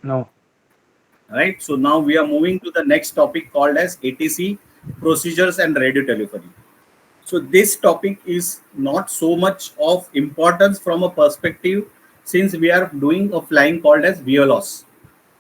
No. Right. So now we are moving to the next topic called as ATC procedures and radio telephony. So this topic is not so much of importance from a perspective since we are doing a flying called as VLOS.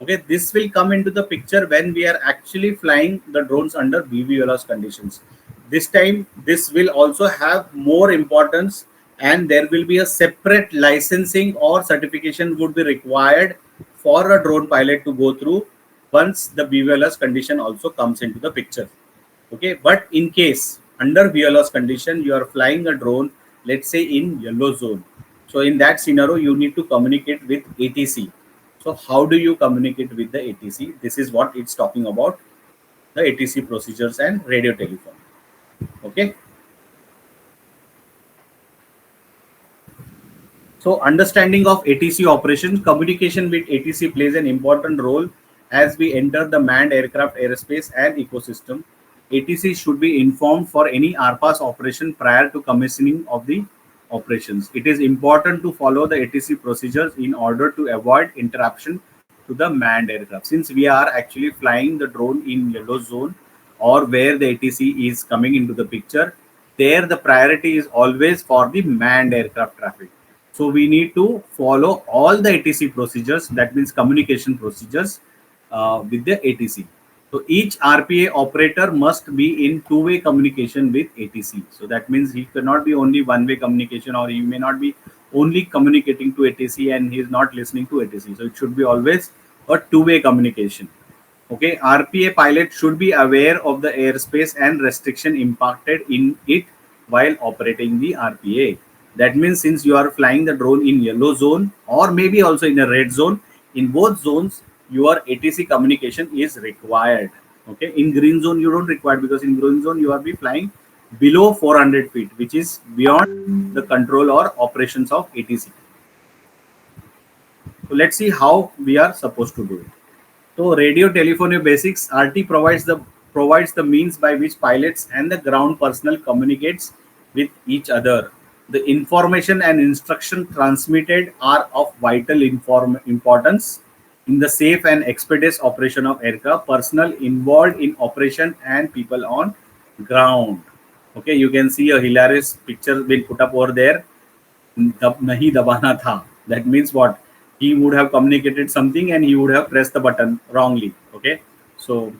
Okay, this will come into the picture when we are actually flying the drones under BVLOS conditions. This time, this will also have more importance, and there will be a separate licensing or certification would be required for a drone pilot to go through once the BVLOS condition also comes into the picture. Okay, but in case under VLOS condition you are flying a drone, let's say in yellow zone, so in that scenario you need to communicate with ATC. So how do you communicate with the ATC? This is what it's talking about, the ATC procedures and radio telephone. Okay, so understanding of ATC operations, communication with ATC plays an important role as we enter the manned aircraft airspace and ecosystem. ATC should be informed for any RPAS operation prior to commissioning of the operations. It is important to follow the ATC procedures in order to avoid interruption to the manned aircraft. Since we are actually flying the drone in yellow zone or where the ATC is coming into the picture, there the priority is always for the manned aircraft traffic. So we need to follow all the ATC procedures, that means communication procedures with the ATC. So each RPA operator must be in two-way communication with ATC. So that means he cannot be only one-way communication, or he may not be only communicating to ATC and he is not listening to ATC. So it should be always a two-way communication. Okay, RPA pilot should be aware of the airspace and restriction impacted in it while operating the RPA. That means since you are flying the drone in yellow zone or maybe also in a red zone, in both zones your ATC communication is required. Okay, in green zone you don't require, because in green zone you are be flying below 400 feet, which is beyond the control or operations of ATC. So let's see how we are supposed to do it. So radio telephony basics, RT provides the means by which pilots and the ground personnel communicates with each other. The information and instruction transmitted are of vital importance in the safe and expeditious operation of aircraft, personnel involved in operation and people on ground. Okay, you can see a hilarious picture being put up over there. नहीं दबाना था. That means what? He would have communicated something and he would have pressed the button wrongly. Okay, so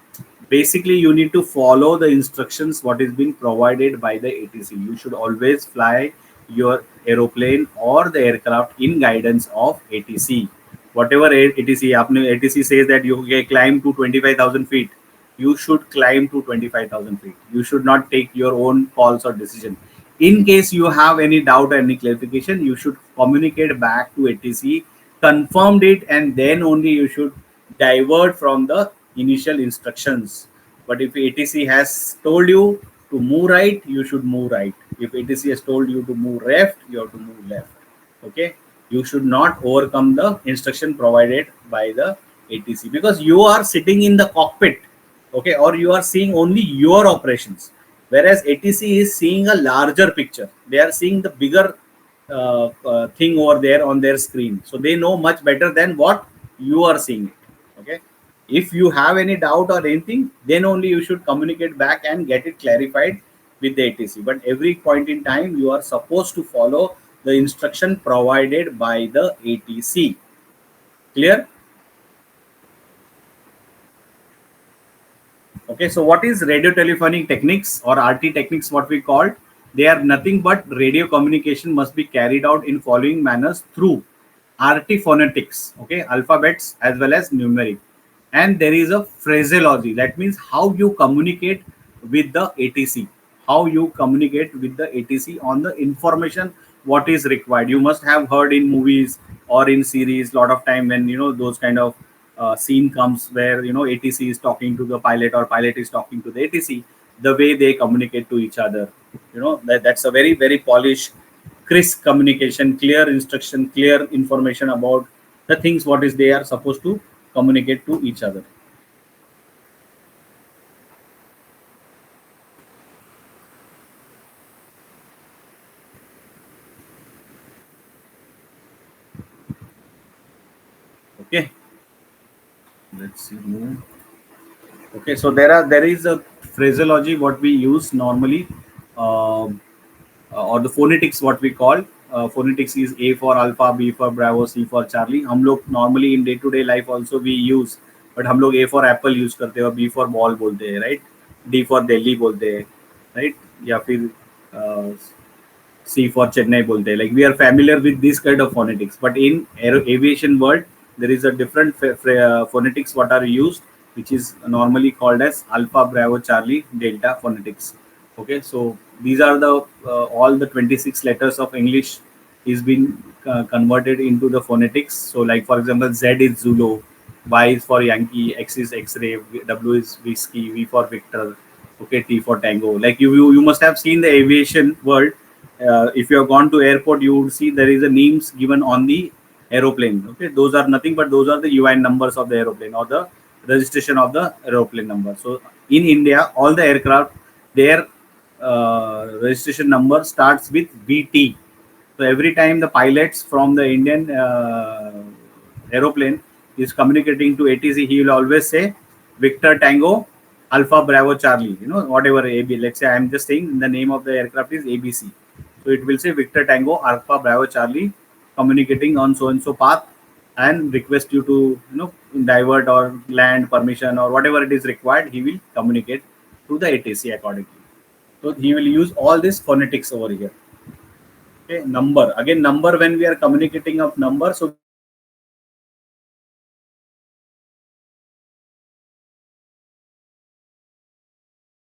basically you need to follow the instructions what is being provided by the ATC. You should always fly your aeroplane or the aircraft in guidance of ATC. Whatever ATC, ATC says that you can climb to 25,000 feet, you should climb to 25,000 feet. You should not take your own calls or decision. In case you have any doubt or any clarification, you should communicate back to ATC, confirmed it, and then only you should divert from the initial instructions. But if ATC has told you to move right, you should move right. If ATC has told you to move left, you have to move left. Okay, you should not overcome the instruction provided by the ATC, because you are sitting in the cockpit. Okay, or you are seeing only your operations, whereas ATC is seeing a larger picture. They are seeing the bigger thing over there on their screen, so they know much better than what you are seeing it. Okay, if you have any doubt or anything, then only you should communicate back and get it clarified with the ATC. But every point in time you are supposed to follow the instruction provided by the ATC. Clear? Okay, so what is radio telephony techniques or RT techniques, what we called? They are nothing but radio communication must be carried out in following manners through RT phonetics, okay, alphabets as well as numeric. And there is a phraseology, that means how you communicate with the ATC, how you communicate with the ATC on the information what is required. You must have heard in movies or in series lot of time when those kind of scene comes where ATC is talking to the pilot or pilot is talking to the ATC, the way they communicate to each other, that's a very very polished, crisp communication, clear instruction, clear information about the things what is they are supposed to communicate to each other. Okay, Let's see. Move. Okay, so there is a phraseology what we use normally, um, or the phonetics what we call. Phonetics is A for alpha, B for bravo, C for Charlie. हम लोग normally in day to day life also we use, but हम लोग A for apple use करते हैं और B for ball बोलते हैं, right? D for Delhi बोलते हैं, right? या फिर uh, C for Chennai bolte. Like we are familiar with this kind of phonetics, but in aviation world, there is a different phonetics what are used, which is normally called as Alpha, Bravo, Charlie, Delta phonetics. Okay, so these are the all the 26 letters of English is been converted into the phonetics. So, like for example, Z is Zulu, Y is for Yankee, X is X-ray, W is whiskey, V for Victor, okay, T for Tango. Like you must have seen the aviation world. If you have gone to airport, you would see there is a names given on the aeroplane. Okay, those are nothing but those are the UN numbers of the aeroplane or the registration of the aeroplane number. So in India, all the aircraft, their registration number starts with VT. So every time the pilots from the Indian aeroplane is communicating to ATC, he will always say Victor Tango Alpha Bravo Charlie. You know, whatever AB. Let's say I am just saying the name of the aircraft is ABC. So it will say Victor Tango Alpha Bravo Charlie communicating on so and so path and request you to divert or land permission or whatever it is required. He will communicate to the ATC accordingly. So he will use all this phonetics over here. Okay, number again, number when we are communicating of number, so we use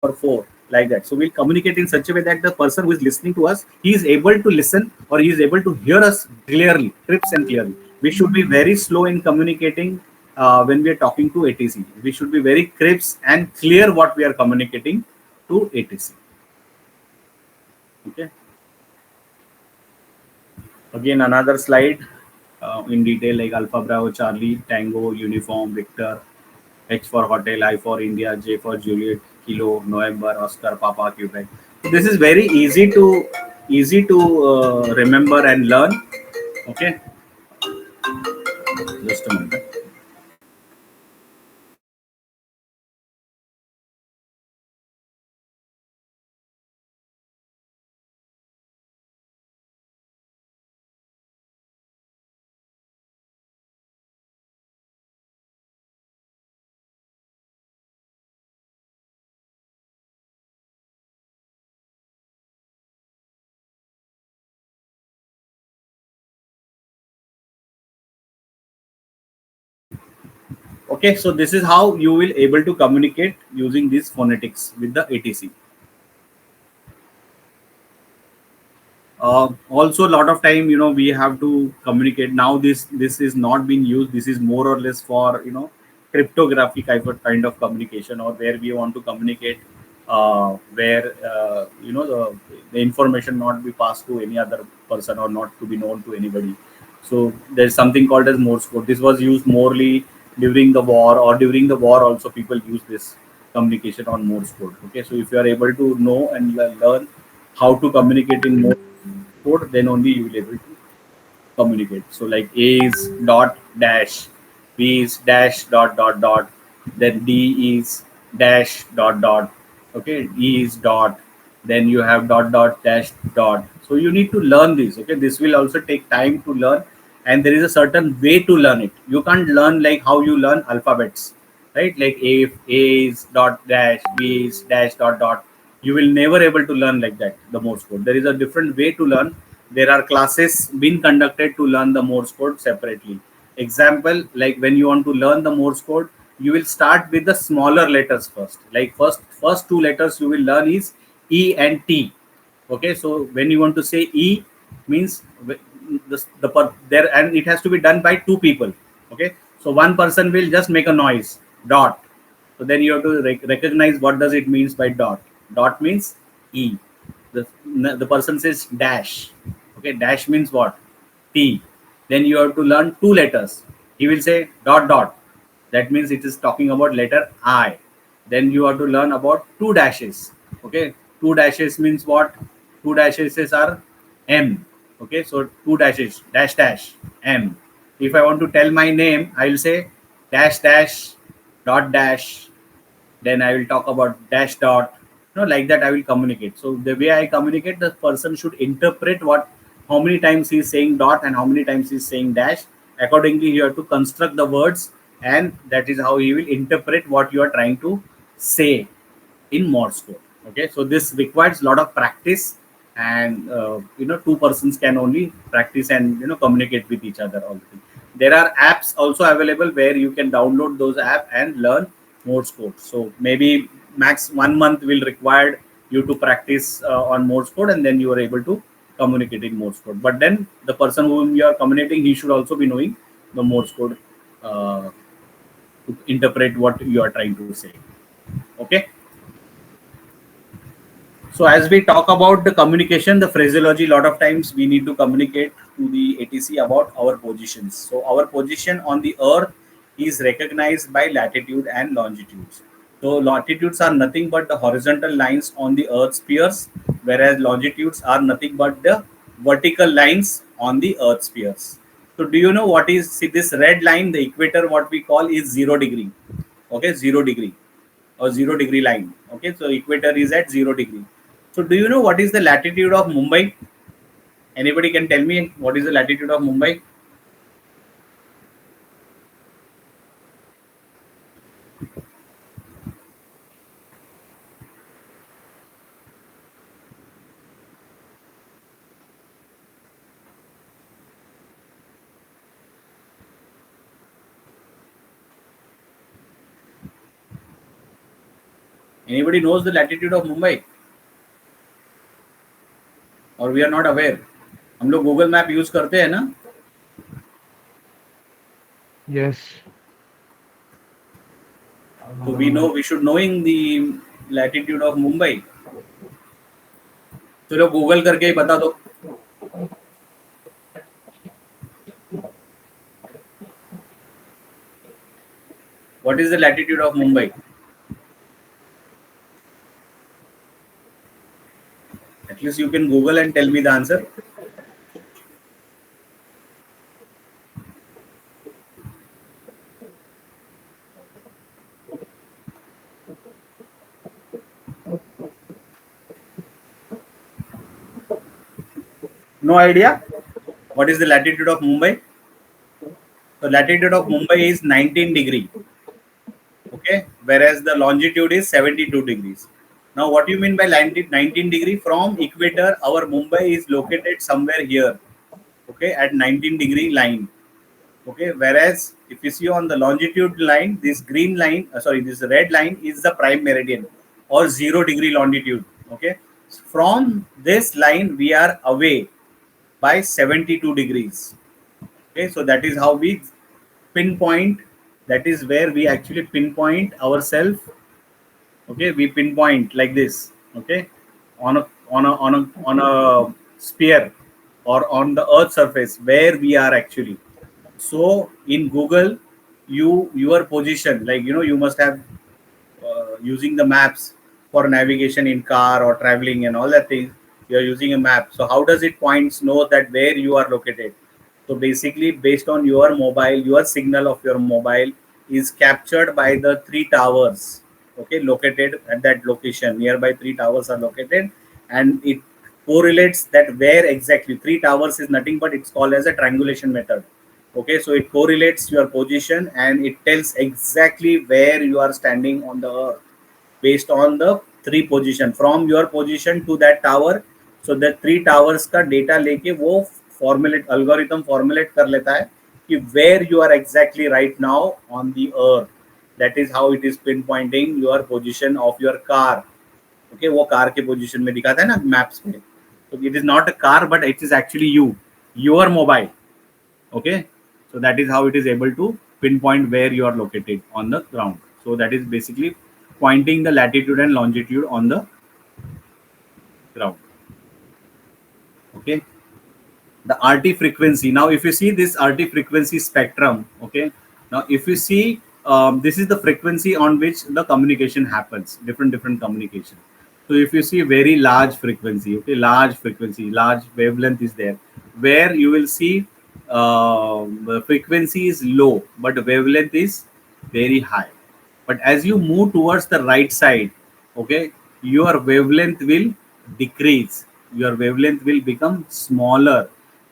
or 4 like that. So we'll communicate in such a way that the person who is listening to us, he is able to listen or he is able to hear us clearly, crisp and clearly. We should be very slow in communicating when we are talking to ATC. We should be very crisp and clear what we are communicating to ATC. Okay. Again, another slide in detail like Alpha Bravo Charlie Tango Uniform Victor, H for Hotel, I for India, J for Juliet, Kilo, November, Oscar, Papa, Quebec. So this is very easy to remember and learn. Okay, just a moment. Okay, so this is how you will able to communicate using these phonetics with the ATC. Also a lot of time we have to communicate now. This is not being used. This is more or less for cryptography kind of communication, or where we want to communicate where the information not be passed to any other person or not to be known to anybody. So there's something called as Morse code. This was used morely during the war, or during the war also people use this communication on Morse code. Okay, so if you are able to know and learn how to communicate in Morse code, then only you will be able to communicate. So like A is dot dash, B is dash dot dot dot, then D is dash dot dot, okay, E is dot, then you have dot dot dash dot. So you need to learn this. Okay, this will also take time to learn, and there is a certain way to learn it. You can't learn like how you learn alphabets, right? Like A is dot dash, B is dash dot dot. You will never able to learn like that the Morse code. There is a different way to learn. There are classes being conducted to learn the Morse code separately. Example, like when you want to learn the Morse code, you will start with the smaller letters first. Like first two letters you will learn is E and T. Okay, so when you want to say E means there, and it has to be done by two people. Okay, so one person will just make a noise dot. So then you have to recognize what does it means by dot. Dot means E. The person says dash. Okay, dash means what? T. Then you have to learn two letters. He will say dot dot. That means it is talking about letter I. Then you have to learn about two dashes. Okay, two dashes means what? Two dashes are M. Okay, so two dashes dash dash M. If I want to tell my name, I will say dash dash, dot dash, then I will talk about dash dot, like that I will communicate. So the way I communicate, the person should interpret what, how many times he is saying dot and how many times he is saying dash. Accordingly, you have to construct the words, and that is how he will interpret what you are trying to say in Morse code. Okay, so this requires a lot of practice, and two persons can only practice and communicate with each other all the time. There are apps also available where you can download those apps and learn Morse code. So maybe max 1 month will require you to practice on Morse code, and then you are able to communicate in Morse code. But then the person whom you are communicating, he should also be knowing the Morse code uh, to interpret what you are trying to say. Okay. So as we talk about the communication, the phraseology, a lot of times we need to communicate to the ATC about our positions. So our position on the earth is recognized by latitude and longitudes. So latitudes are nothing but the horizontal lines on the earth's spheres, whereas longitudes are nothing but the vertical lines on the earth's spheres. So do you know what is, see this red line, the equator, what we call is 0 degree. Okay, 0 degree or 0 degree line. Okay, so equator is at 0 degree. So do you know what is the latitude of Mumbai? Anybody can tell me what is the latitude of Mumbai? Anybody knows the latitude of Mumbai, or we are not aware? हम लोग Google map use करते हैं ना? Yes. So we know, we should knowing the latitude of Mumbai. चलो Google करके ही बता दो. What is the latitude of Mumbai? At least you can Google and tell me the answer. No idea. What is the latitude of Mumbai? The latitude of Mumbai is 19 degree. Okay, whereas the longitude is 72 degrees. Now what do you mean by 19 degree? From equator, our Mumbai is located somewhere here, okay, at 19 degree line. Okay, whereas if you see on the longitude line, this green line, sorry, this red line is the prime meridian or 0 degree longitude. Okay, from this line we are away by 72 degrees. Okay, so that is how we pinpoint, that is where we actually pinpoint ourselves. Okay, we pinpoint like this. Okay, on a sphere or on the earth surface where we are actually. So in Google, your position, like you must have using the maps for navigation in car or traveling and all that thing. You are using a map, so how does it points know that where you are located? So basically based on your mobile, your signal of your mobile is captured by the three towers, okay, located at that location. Nearby three towers are located, and it correlates that where exactly three towers is nothing but it's called as a triangulation method. Okay, so it correlates your position and it tells exactly where you are standing on the earth based on the three position from your position to that tower. So the three towers का data लेके वो formulate algorithm formulate कर लेता है कि where you are exactly right now on the earth. That is how it is pinpointing your position of your car. Okay, वो car के position में दिखाता है ना maps पे. So it is not a car but it is actually you, your mobile. Okay, so that is how it is able to pinpoint where you are located on the ground. So that is basically pointing the latitude and longitude on the ground. Okay, the RT frequency. Now if you see this RT frequency spectrum, okay, now if you see this is the frequency on which the communication happens, different communication. So if you see very large frequency, okay, large frequency, large wavelength is there, where you will see the frequency is low but the wavelength is very high. But as you move towards the right side, okay, your wavelength will decrease. Your wavelength will become smaller,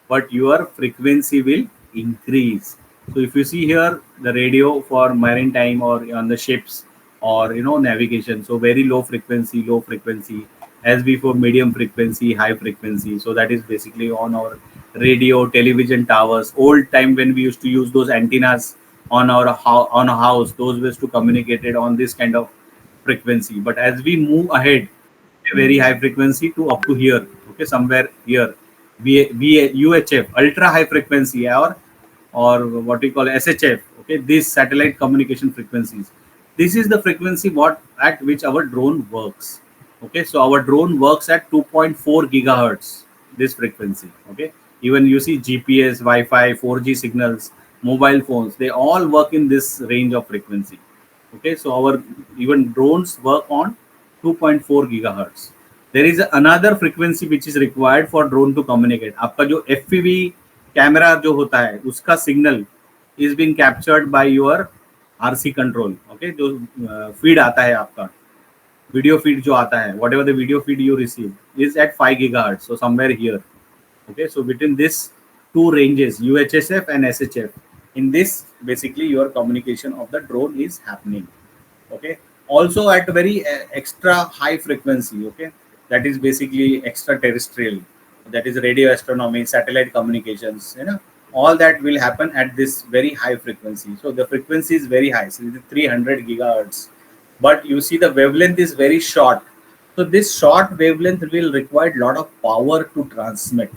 but your frequency will increase. So if you see here the radio for maritime or on the ships or navigation, so very low frequency, as before medium frequency, high frequency. So that is basically on our radio, television towers. Old time when we used to use those antennas on our on a house, those was to communicate it on this kind of frequency. But as we move ahead, a very high frequency to up to here, okay, somewhere here, UHF, ultra high frequency, or what we call SHF, okay, these satellite communication frequencies. This is the frequency what at which our drone works. Okay, so our drone works at 2.4 gigahertz, this frequency. Okay, even you see GPS, Wi-Fi, 4G signals, mobile phones, they all work in this range of frequency. Okay, so our even drones work on 2.4 gigahertz. There is another frequency which is required for drone to communicate. आपका जो FPV camera जो होता है उसका signal is being captured by your RC control. Okay, जो feed आता है आपका video feed जो आता है, whatever the video feed you receive is at 5 gigahertz. So somewhere here. Okay, so between this two ranges, UHSF and SHF, in this basically your communication of the drone is happening. Okay, also at very extra high frequency. Okay, that is basically extraterrestrial, that is radio astronomy, satellite communications, all that will happen at this very high frequency. So the frequency is very high, so it is 300 gigahertz, but you see the wavelength is very short. So this short wavelength will require a lot of power to transmit.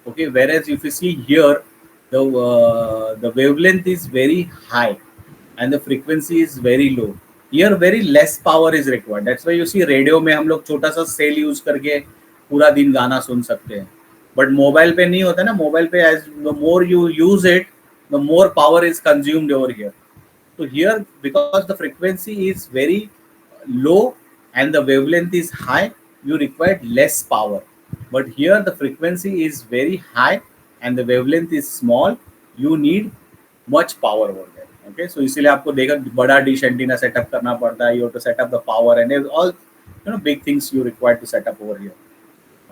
Okay, whereas if you see here, the wavelength is very high and the frequency is very low. Here very less power is required. That's why you see radio में हम लोग छोटा सा cell use करके पूरा दिन गाना सुन सकते हैं. बट मोबाइल पे नहीं होता ना. मोबाइल पे as the more you use it, the more power is consumed over here. So here, because the frequency is very low and the wavelength is high, you require less power. But here the frequency is very high and the wavelength is small, you need much power over there. Okay, so इसीलिए आपको देखा बड़ा dish antenna setup करना पड़ता है. You have to set up the power and all big things you require to set up over here.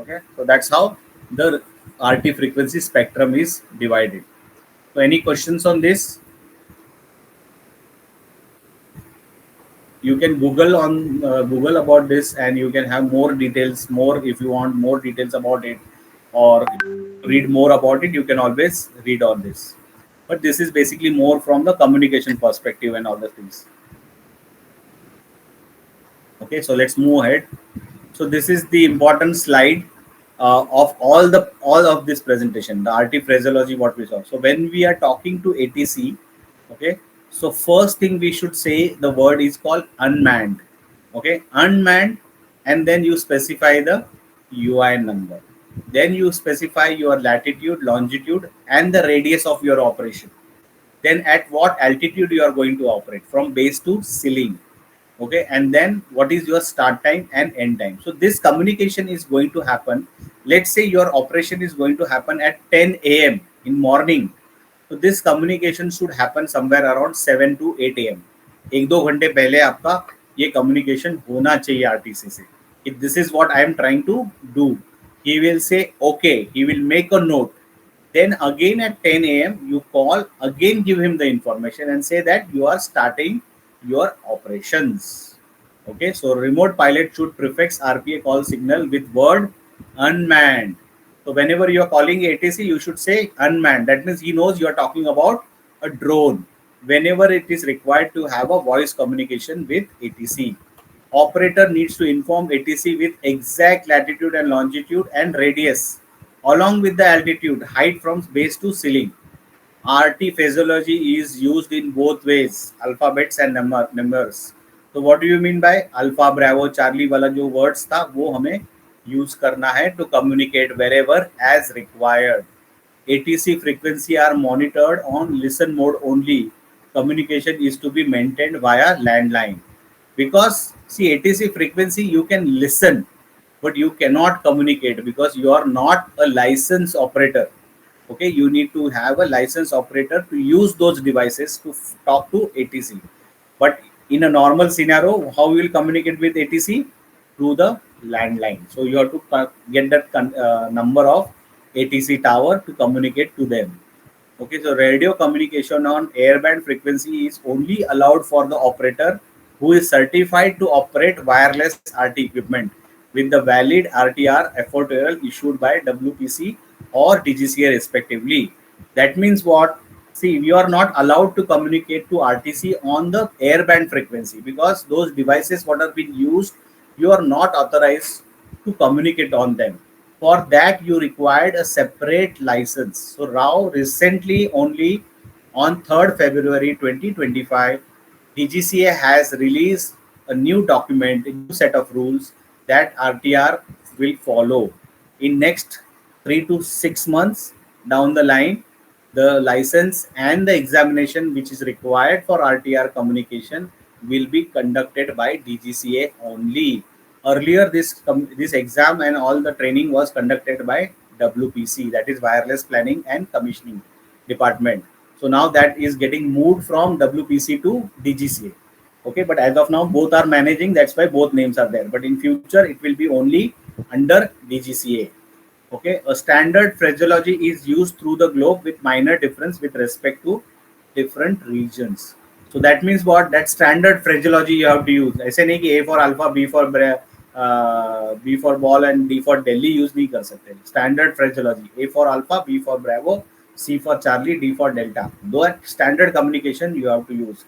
Okay, so that's how the RT frequency spectrum is divided. So any questions on this? You can Google about this and you can have more details, more if you want more details about it or read more about it, you can always read on this. But this is basically more from the communication perspective and other things. Okay, so let's move ahead. So this is the important slide of all of this presentation, the RT phraseology what we saw. So when we are talking to ATC, okay, so first thing we should say the word is called unmanned. Okay, unmanned, and then you specify the UIN number. Then you specify your latitude, longitude, and the radius of your operation. Then at what altitude you are going to operate, from base to ceiling. Okay, and then what is your start time and end time. So this communication is going to happen. Let's say your operation is going to happen at 10 a.m. in morning. So this communication should happen somewhere around 7 to 8 a.m. एक दो घंटे पहले आपका ये communication होना चाहिए RTC से. If this is what I am trying to do, he will say okay, he will make a note. Then again at 10 a.m. you call, again give him the information and say that you are starting your operations. Okay, so remote pilot should prefix RPA call signal with word unmanned. So whenever you are calling ATC, you should say unmanned. That means he knows you are talking about a drone. Whenever it is required to have a voice communication with ATC, operator needs to inform ATC with exact latitude and longitude and radius, along with the altitude, height from base to ceiling. RT phraseology is used in both ways, alphabets and numbers. So what do you mean by alpha, bravo, charlie वाला जो words था वो हमें use करना है to communicate wherever as required. ATC frequency are monitored on listen mode only. Communication is to be maintained via landline. Because see, ATC frequency you can listen, but you cannot communicate because you are not a licensed operator. Okay, you need to have a licensed operator to use those devices to talk to ATC. But in a normal scenario, how we will communicate with ATC? Through the landline. So you have to get that number of ATC tower to communicate to them. Okay, so radio communication on airband frequency is only allowed for the operator who is certified to operate wireless RT equipment with the valid RTR FOTL issued by WPC or DGCA respectively. That means what? See, you are not allowed to communicate to RTC on the airband frequency because those devices what have been used, you are not authorized to communicate on them. For that, you required a separate license. So Rao recently, only on 3rd February 2025, DGCA has released a new document, a new set of rules that RTR will follow in next 3 to 6 months down the line. The license and the examination which is required for RTR communication will be conducted by DGCA only. Earlier, this exam and all the training was conducted by WPC, that is Wireless Planning and Commissioning Department. So now that is getting moved from WPC to DGCA. Okay, but as of now, both are managing. That's why both names are there. But in future, it will be only under DGCA. Okay, a standard phraseology is used through the globe with minor difference with respect to different regions. So that means what? That standard phraseology you have to use. ऐसे नहीं कि A for alpha, B for ball and D for Delhi use नहीं कर सकते. Standard phraseology. A for alpha, B for Bravo, C for Charlie, D for Delta. That standard communication you have to use.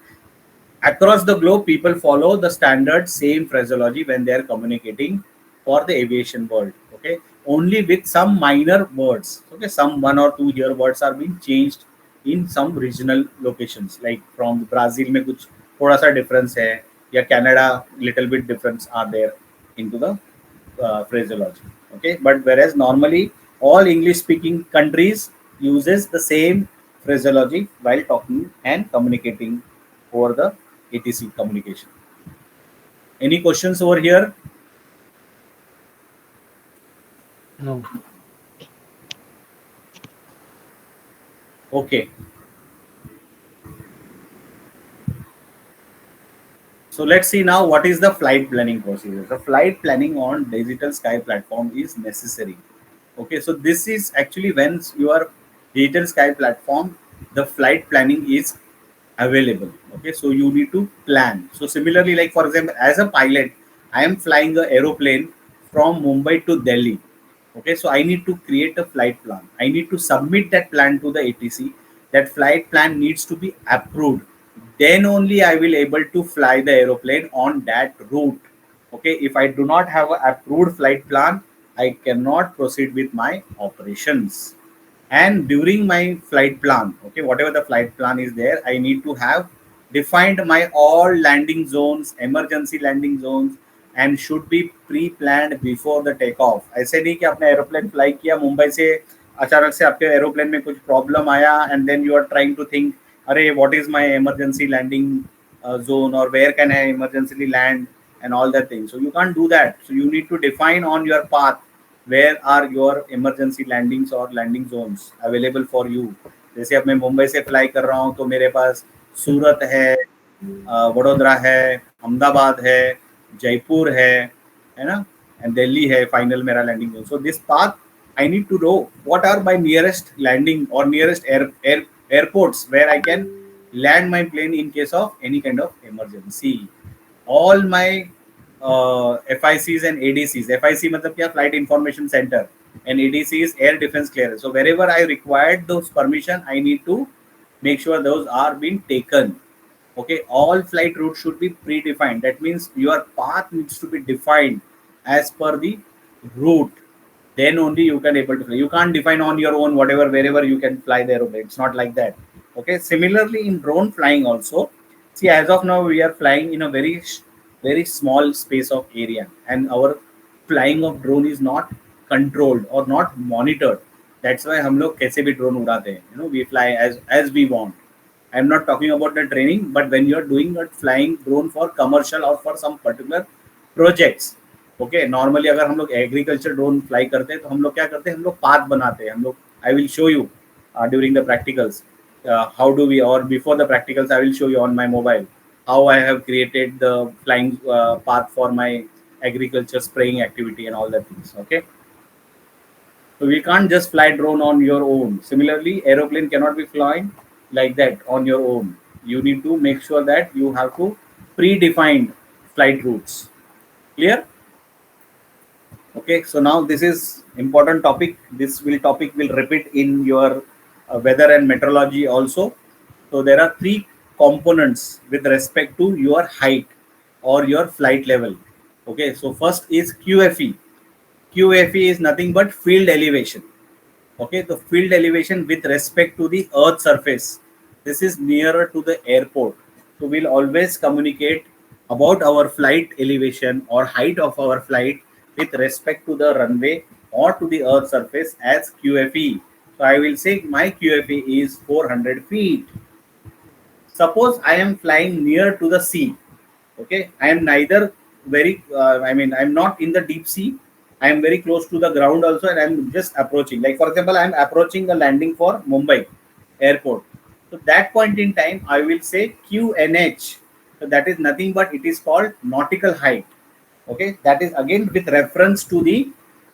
Across the globe, people follow the standard same phraseology when they are communicating for the aviation world. Okay, only with some minor words. Okay, some 1 or 2 here words are being changed in some regional locations. Like from Brazil, में कुछ थोड़ा सा difference है, या Canada little bit difference are there into the phraseology. Okay, but whereas normally all English speaking countries uses the same phraseology while talking and communicating over the ATC communication. Any questions over here? No. Okay. So let's see now what is the flight planning procedure. The flight planning on digital sky platform is necessary. Okay, so this is actually when your digital sky platform, the flight planning is available. Okay, so you need to plan. So similarly, like for example, as a pilot, I am flying an aeroplane from Mumbai to Delhi. Okay, so I need to create a flight plan. I need to submit that plan to the ATC. That flight plan needs to be approved. Then only I will able to fly the aeroplane on that route. Okay, if I do not have an approved flight plan, I cannot proceed with my operations. And during my flight plan, okay, whatever the flight plan is there, I need to have defined my all landing zones, emergency landing zones, and should be pre-planned before the takeoff. ऐसे नहीं कि आपने aeroplane fly किया मुंबई से, अचानक से आपके aeroplane में कुछ प्रॉब्लम आया and then you are trying to think, अरे what is my emergency landing zone, or where can I emergency land and all that thing. So you can't do that. So you need to define on your path where are your emergency landings or landing zones available for you. जैसे अब मैं मुंबई से fly कर रहा हूँ तो मेरे पास सूरत है, वडोदरा है, अहमदाबाद है, जयपुर है ना, एंड दिल्ली है फाइनल मेरा landing zone. So this path I need to know what are my nearest landing or nearest airports where I can land my plane in case of any kind of emergency. All my FICs and ADCs. FIC मतलब क्या? Flight Information Center. And ADC is Air Defense Clearance. So wherever I required those permission, I need to make sure those are being taken. Okay, all flight routes should be predefined. That means your path needs to be defined as per the route. Then only you can able to fly. You can't define on your own whatever wherever you can fly the aeroplane. It's not like that. Okay, similarly in drone flying also, see, as of now we are flying in a very small space of area, and our flying of drone is not controlled or not monitored. That's why हम लोग कैसे भी drone उड़ाते हैं. You know, we fly as we want. I'm not talking about the training, but when you're doing a flying drone for commercial or for some particular projects. Okay, normally अगर हम लोग agriculture drone fly करते हैं तो हम लोग क्या करते हैं, हम लोग पाथ बनाते हैं. हम लोग, I will show you during the practicals how do we, और before the practicals I will show you on my mobile. how I have created the flying path for my agriculture spraying activity and all that things. Okay, so we can't just fly drone on your own. Similarly, aeroplane cannot be flying like that on your own. You need to make sure that you have to predefined flight routes. Clear? Okay, so now this is important topic. This will topic will repeat in your weather and meteorology also. So there are three components with respect to your height or your flight level. Okay, so first is QFE. QFE is nothing but field elevation. Okay, the field elevation with respect to the earth surface. This is nearer to the airport. So we'll always communicate about our flight elevation or height of our flight with respect to the runway or to the earth surface as QFE. So I will say my QFE is 400 feet. Suppose I am flying near to the sea. Okay, I am neither very I'm not in the deep sea. I am very close to the ground also, and I'm just approaching. Like for example, I am approaching the landing for Mumbai airport. So that point in time I will say QNH. So that is nothing but it is called nautical height. Okay, that is again with reference to the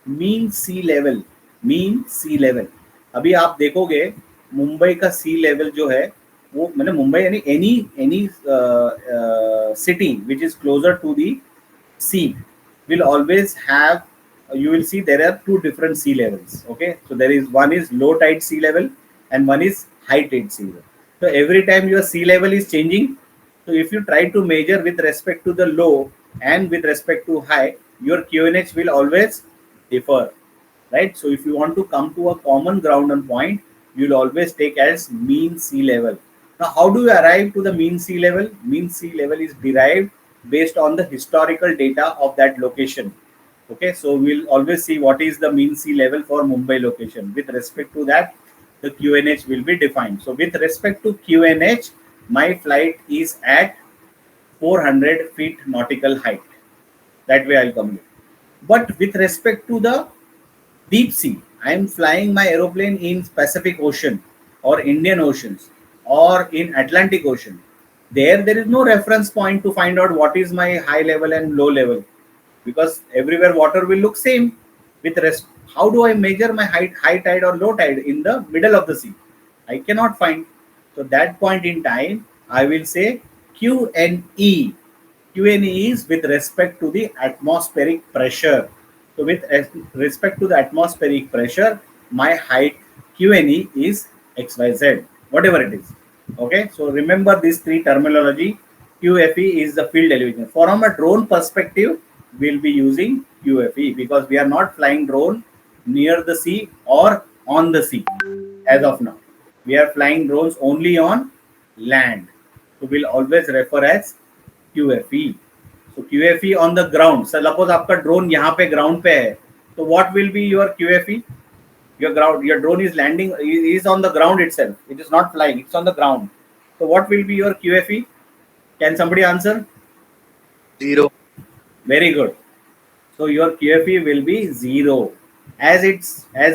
mean sea level. Mean sea level अभी आप देखोगे मुंबई का सी level जो है वो मतलब मुंबई यानी any any city which is closer to the sea will always have you will see there are two different sea levels. Okay, so there is one is low tide sea level and one is high tide sea level. So every time your sea level is changing, so if you try to measure with respect to the low and with respect to high, your QNH will always differ, right? So if you want to come to a common ground and point, you'll always take as mean sea level. Now, how do you arrive to the mean sea level? Mean sea level is derived based on the historical data of that location. Okay, so we'll always see what is the mean sea level for Mumbai location. With respect to that, the QNH will be defined. So with respect to QNH, my flight is at 400 feet nautical height. That way I'll communicate. But with respect to the deep sea, I am flying my aeroplane in Pacific Ocean or Indian Oceans or in Atlantic Ocean. There is no reference point to find out what is my high level and low level, because everywhere water will look same. How do I measure my high tide or low tide in the middle of the sea? I cannot find. So that point in time, I will say QNE. QNE is with respect to the atmospheric pressure. So with respect to the atmospheric pressure, my height QNE is XYZ, whatever it is. Okay, so remember these three terminology. QFE is the field elevation. From a drone perspective, we'll be using QFE because we are not flying drone near the sea or on the sea as of now. We are flying drones only on land. So we'll always refer as QFE. So QFE on the ground. So suppose आपका drone यहाँ पे ground पे है, so what will be your QFE? Your drone is landing, is on the ground itself. It is not flying. It's on the ground. So what will be your QFE? Can somebody answer? 0. Very good. So your QFE will be 0. As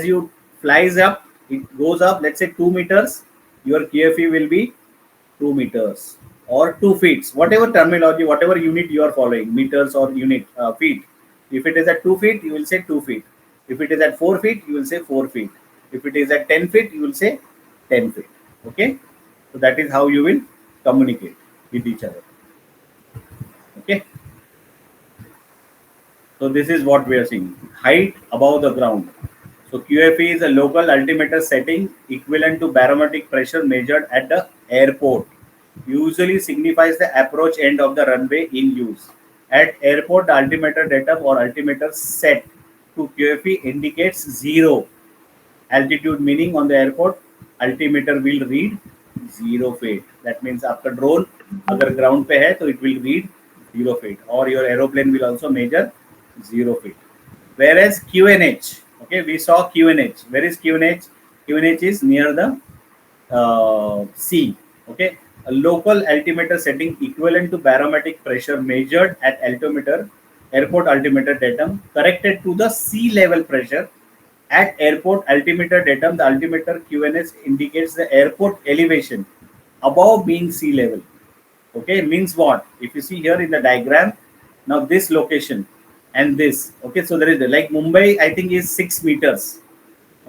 you flies up, it goes up. Let's say 2 meters. Your QFE will be 2 meters or 2 feet. Whatever terminology, whatever unit you are following, meters or unit feet. If it is at 2 feet, you will say 2 feet. If it is at 4 feet, you will say 4 feet. If it is at 10 feet, you will say 10 feet. Okay. So that is how you will communicate with each other. Okay. So this is what we are seeing. Height above the ground. So QFE is a local altimeter setting equivalent to barometric pressure measured at the airport. Usually signifies the approach end of the runway in use. At airport, the altimeter datum or altimeter set to QFE indicates 0 altitude, meaning on the airport altimeter will read 0 feet. That means आपका drone अगर ground पे है तो it will read 0 feet, or your aeroplane will also measure 0 feet. Whereas QNH, okay, we saw QNH. Where is QNH? QNH is near the sea. Okay, a local altimeter setting equivalent to barometric pressure measured at airport altimeter datum corrected to the sea level pressure. At airport altimeter datum, the altimeter QNH indicates the airport elevation above mean sea level. Okay, means what? If you see here in the diagram, now this location and this. Okay, so there is like Mumbai, I think is 6 meters.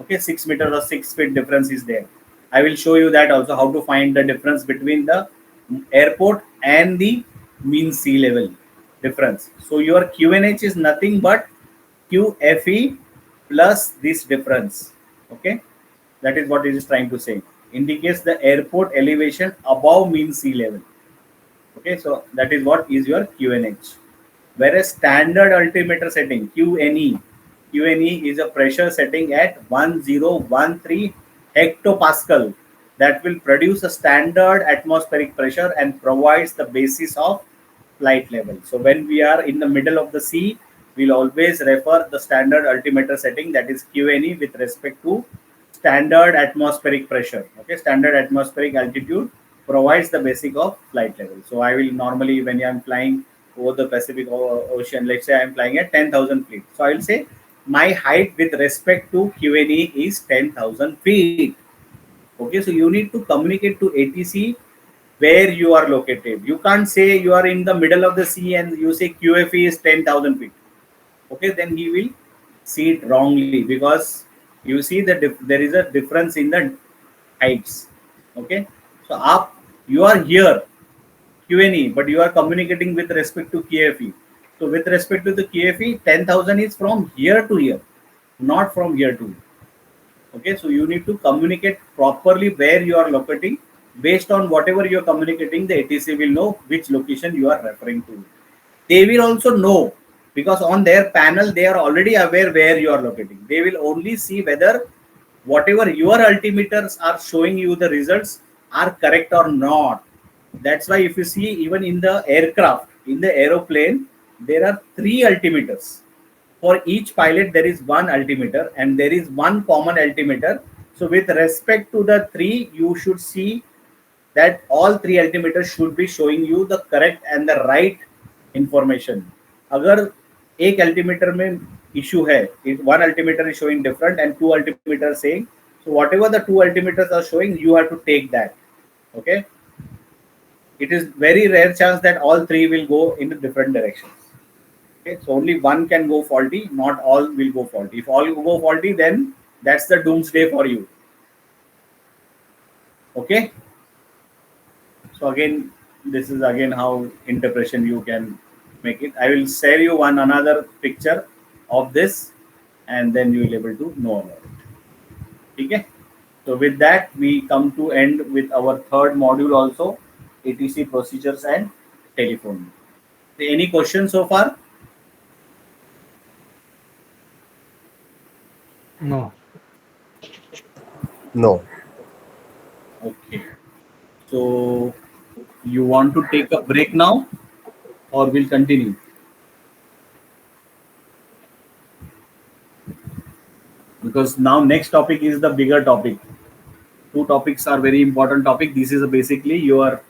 Okay, 6 meters or 6 feet difference is there. I will show you that also how to find the difference between the airport and the mean sea level difference. So your QNH is nothing but QFE plus this difference. Okay, that is what it is trying to say. Indicates the airport elevation above mean sea level. Okay, so that is what is your QNH. Whereas standard altimeter setting QNE is a pressure setting at 1013 hectopascal that will produce a standard atmospheric pressure and provides the basis of flight level. So when we are in the middle of the sea, we'll always refer the standard altimeter setting, that is QNE, with respect to standard atmospheric pressure. Okay, standard atmospheric altitude provides the basic of flight level. So I will normally, when I'm flying over the Pacific Ocean, let's say I'm flying at 10,000 feet. So I will say my height with respect to QNE is 10,000 feet. Okay, so you need to communicate to ATC where you are located. You can't say you are in the middle of the sea and you say QFE is 10,000 feet. Okay, then he will see it wrongly, because you see that there is a difference in the heights. Okay, so up you are here QNE, but you are communicating with respect to KFE. So with respect to the KFE, 10,000 is from here to here, not from here to here. Okay, so you need to communicate properly where you are locating. Based on whatever you are communicating, the ATC will know which location you are referring to. They will also know, because on their panel they are already aware where you are locating. They will only see whether whatever your altimeters are showing you the results are correct or not. That's why if you see, even in the aircraft, in the aeroplane, there are 3 altimeters. For each pilot there is one altimeter and there is one common altimeter. So with respect to the three, you should see that all 3 altimeters should be showing you the correct and the right information. अगर एक altimeter में issue है, if one altimeter is showing different and 2 altimeters saying, so whatever the 2 altimeters are showing, you have to take that. Okay, it is very rare chance that all three will go in different directions. Okay, so only one can go faulty, not all will go faulty. If all go faulty, then that's the doomsday for you. Okay, so again, this is again how interpretation you can make it. I will share you one another picture of this, and then you will able to know about it. Okay, so with that we come to end with our third module also, ATC procedures and telephony. Any questions so far? No. No. Okay, so you want to take a break now, or we'll continue? Because now next topic is the bigger topic. Two topics are very important topic. This is basically your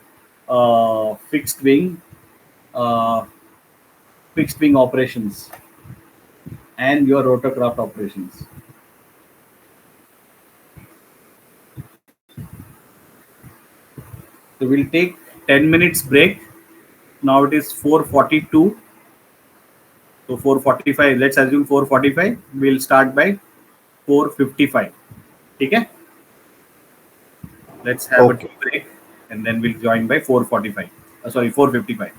fixed wing uh, fixed wing operations and your rotorcraft operations. So we'll take 10 minutes break. Now it is 4:42. So 4:45. Let's assume 4:45. We'll start by 4:55. Okay. Let's have a Okay. tea break and then we'll join by 4:45. Sorry, 4:55.